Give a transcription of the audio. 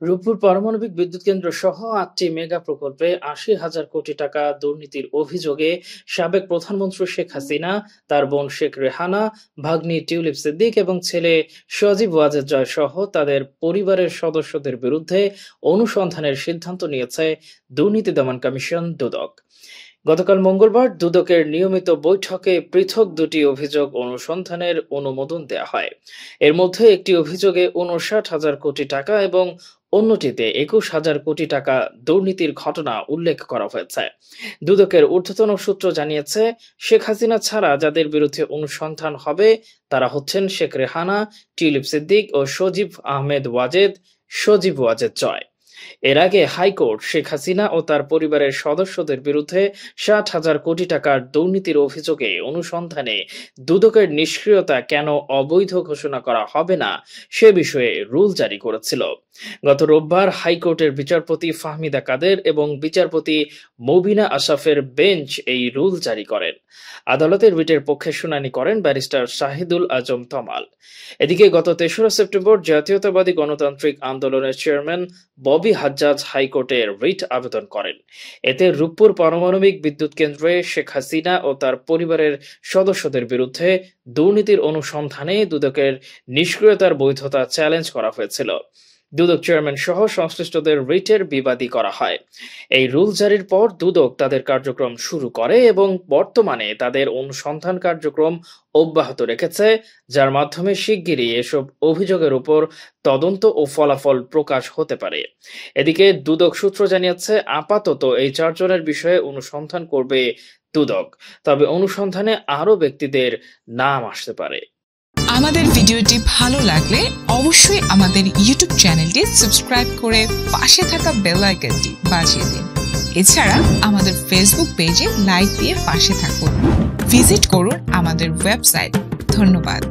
রূপপুর পারমাণবিক বিদ্যুৎ কেন্দ্র সহ ৮টি মেগা প্রকল্পে ৮০,০০০ কোটি টাকা দুর্নীতির অভিযোগে সাবেক প্রধানমন্ত্রী শেখ হাসিনা, তার বোন শেখ রেহানা, ভাগ্নি টিউলিপ সিদ্দিক এবং ছেলে সজীব ওয়াজেদ জয় সহ তাদের পরিবারের সদস্যদের বিরুদ্ধে অনুসন্ধানের সিদ্ধান্ত নিয়েছে দুর্নীতি দমন কমিশন দুদক। গতকাল মঙ্গলবার দুদকের নিয়মিত বৈঠকে পৃথক দুটি অভিযোগ অনুসন্ধানের অনুমোদন দেয়া হয়। এর মধ্যে একটি অভিযোগে ৫৯,০০০ কোটি টাকা এবং অন্যটিতে ২১,০০০ কোটি টাকা দুর্নীতির ঘটনা উল্লেখ করা হয়েছে। দুদকের ঊর্ধ্বতন সূত্র জানিয়েছে, শেখ হাসিনা ছাড়া যাদের বিরুদ্ধে অনুসন্ধান হবে তারা হচ্ছেন শেখ রেহানা, টিউলিপ সিদ্দিক ও সজীব ওয়াজেদ জয়। এর আগে হাইকোর্ট শেখ হাসিনা ও তার পরিবারের সদস্যদের বিরুদ্ধে ৬০,০০০ কোটি টাকার দুর্নীতির অভিযোগে অনুসন্ধানে দুদকের নিষ্ক্রিয়তা কেন অবৈধ ঘোষণা করা হবে না সে বিষয়ে রুল জারি করেছিল। গত রোববার হাইকোর্টের বিচারপতি ফাহমিদা কাদের এবং বিচারপতি মুবিনা আশরাফের বেঞ্চ এই রুল জারি করেন। আদালতের রিটের পক্ষে শুনানি করেন ব্যারিস্টার শাহিদুল আজম তমাল। এদিকে গত ৩রা সেপ্টেম্বর জাতীয়তাবাদী গণতান্ত্রিক আন্দোলনের চেয়ারম্যান ববি হাজ্জাজ হাইকোর্টে রিট আবেদন করেন। এতে রূপপুর পারমাণবিক বিদ্যুৎ কেন্দ্রে শেখ হাসিনা ও তার পরিবারের সদস্যদের বিরুদ্ধে দুর্নীতির অনুসন্ধানে দুদকের নিষ্ক্রিয়তার বৈধতা চ্যালেঞ্জ করা হয়েছিল। দুদক চেয়ারম্যান সহ সংশ্লিষ্টদের রিটের বিবাদী করা হয়। এই রুল জারির পর দুদক তাদের কার্যক্রম শুরু করে এবং বর্তমানে তাদের অনুসন্ধান কার্যক্রম অব্যাহত রেখেছে, যার মাধ্যমে শিগগিরই এসব অভিযোগের উপর তদন্ত ও ফলাফল প্রকাশ হতে পারে। এদিকে দুদক সূত্র জানিয়েছে, আপাতত এই ৪ জনের বিষয়ে অনুসন্ধান করবে দুদক, তবে অনুসন্ধানে আরও ব্যক্তিদের নাম আসতে পারে। আমাদের ভিডিওটি ভালো লাগলে অবশ্যই আমাদের ইউটিউব চ্যানেলটি সাবস্ক্রাইব করে পাশে থাকা বেল আইকনটি বাজিয়ে দিন। এছাড়া আমাদের ফেসবুক পেজে লাইক দিয়ে পাশে থাকুন। ভিজিট করুন আমাদের ওয়েবসাইট। ধন্যবাদ।